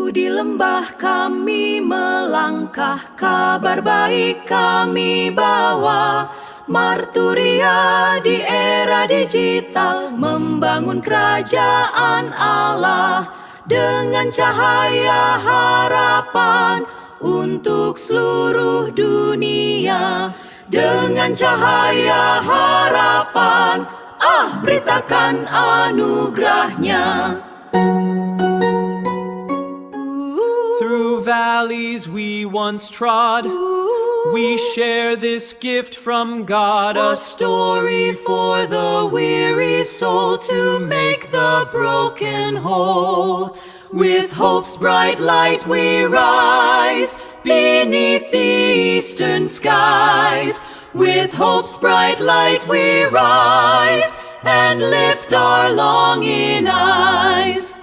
Di lembah kami melangkah, kabar baik kami bawa. Marturia di era digital, membangun kerajaan Allah dengan cahaya harapan untuk seluruh dunia. Dengan cahaya harapan, beritakan anugerahnya. Through valleys we once trod, we share this gift from God, A story for the weary soul to make the broken whole. With hope's bright light we rise beneath the eastern skies. With hope's bright light we rise and lift our longing eyes.